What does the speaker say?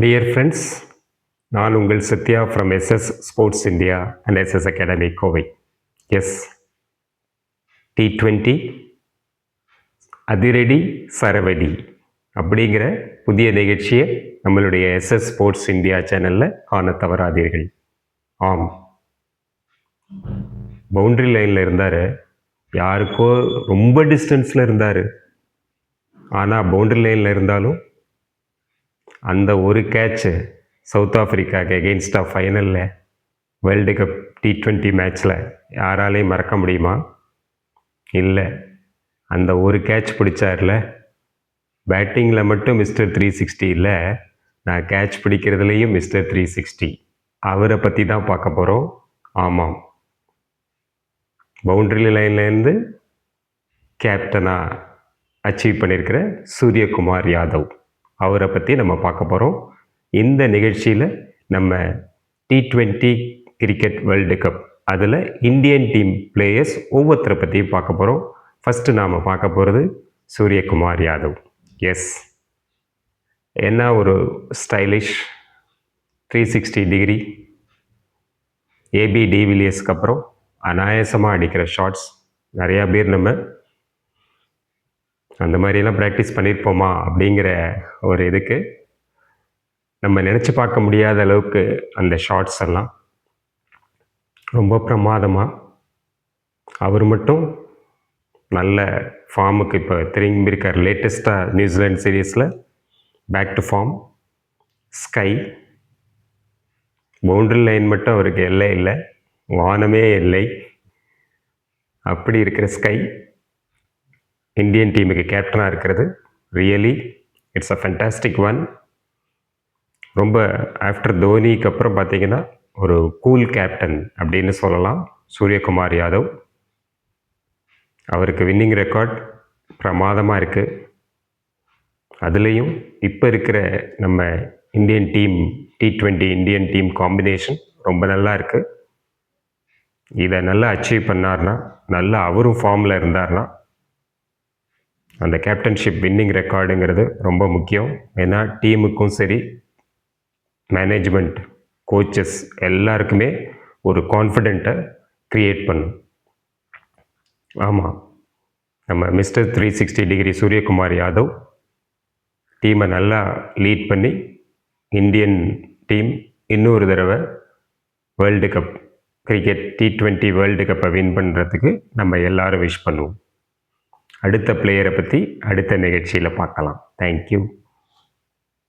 Dear friends, நான் உங்கள் Sathya from SS Sports India and SS Academy Kovai. எஸ் T20 அதிரடி சரவடி அப்படிங்கிற புதிய நிகழ்ச்சியை நம்மளுடைய SS ஸ்போர்ட்ஸ் இந்தியா சேனலில் காண தவறாதீர்கள். ஆம், பவுண்டரி லைனில் இருந்தார், யாருக்கோ ரொம்ப டிஸ்டன்ஸில் இருந்தார். ஆனால் பவுண்டரி லைனில் இருந்தாலும் அந்த ஒரு கேட்சு சவுத் ஆஃப்ரிக்காவுக்கு எகெயின்ஸ்டாக ஃபைனலில் வேர்ல்டு கப் T20 மேட்ச்சில் யாராலையும் மறக்க முடியுமா? இல்லை, அந்த ஒரு கேட்ச் பிடிச்சார்ல, பேட்டிங்கில் மட்டும் மிஸ்டர் 360 இல்லை, நான் கேட்ச் பிடிக்கிறதுலையும் மிஸ்டர் 360. அவரை பற்றி தான் பார்க்க போகிறோம். ஆமாம், பவுண்டரி லைன்லேருந்து கேப்டனாக அச்சீவ் பண்ணியிருக்கிற சூரியகுமார் யாதவ், அவரை பற்றி நம்ம பார்க்க போகிறோம். இந்த நிகழ்ச்சியில் நம்ம T20 கிரிக்கெட் வேர்ல்டு கப் அதில் இந்தியன் டீம் பிளேயர்ஸ் ஒவ்வொருத்தரை பற்றியும் பார்க்க போகிறோம். ஃபஸ்ட்டு நாம் பார்க்க போகிறது சூரியகுமார் யாதவ். எஸ், என்ன ஒரு ஸ்டைலிஷ் 360 டிகிரி ஏபி டிவிலியர்ஸ்க்கு அப்புறம் அனாயாசமாக அடிக்கிற ஷாட்ஸ். நிறையா பேர் நம்ம அந்த மாதிரிலாம் ப்ராக்டிஸ் பண்ணியிருப்போமா அப்படிங்கிற ஒரு இதுக்கு நம்ம நினச்சி பார்க்க முடியாத அளவுக்கு அந்த ஷாட்ஸ் எல்லாம் ரொம்ப பிரமாதமாக. அவர் மட்டும் நல்ல ஃபார்முக்கு இப்போ திரும்பி இருக்கார். லேட்டஸ்ட்டாக நியூசிலாந்து சீரீஸில் back to form. Sky boundary line மட்டும் அவருக்கு எல்லை இல்லை, வானமே இல்லை. அப்படி இருக்கிற ஸ்கை இந்தியன் டீமுக்கு கேப்டனாக இருக்கிறது really it's a fantastic one. ரொம்ப ஆஃப்டர் தோனிக்கு அப்புறம் பார்த்தீங்கன்னா ஒரு கூல் கேப்டன் அப்படின்னு சொல்லலாம் சூரியகுமார் யாதவ். அவருக்கு வின்னிங் ரெக்கார்ட் பிரமாதமாக இருக்குது. அதுலேயும் இப்போ இருக்கிற நம்ம Indian team T20 Indian team combination ரொம்ப நல்லா இருக்குது. இதை நல்லா அச்சீவ் பண்ணார்னா, நல்லா அவரும் ஃபார்மில் இருந்தார்னா, அந்த கேப்டன்ஷிப் வின்னிங் ரெக்கார்டுங்கிறது ரொம்ப முக்கியம். ஏன்னா டீமுக்கும் சரி, மேனேஜ்மெண்ட், கோச்சஸ் எல்லாருக்குமே ஒரு கான்ஃபிடென்ட்டை க்ரியேட் பண்ணும். ஆமாம், நம்ம மிஸ்டர் 360 டிகிரி சூரியகுமார் யாதவ் டீமை நல்லா லீட் பண்ணி இந்தியன் டீம் இன்னொரு தடவை world cup cricket T20 world கப்பை வின் பண்ணுறதுக்கு நம்ம எல்லாரும் விஷ் பண்ணுவோம். அடுத்த பிளேயரை பற்றி அடுத்த நிகழ்ச்சியில் பார்க்கலாம். தேங்க்யூ.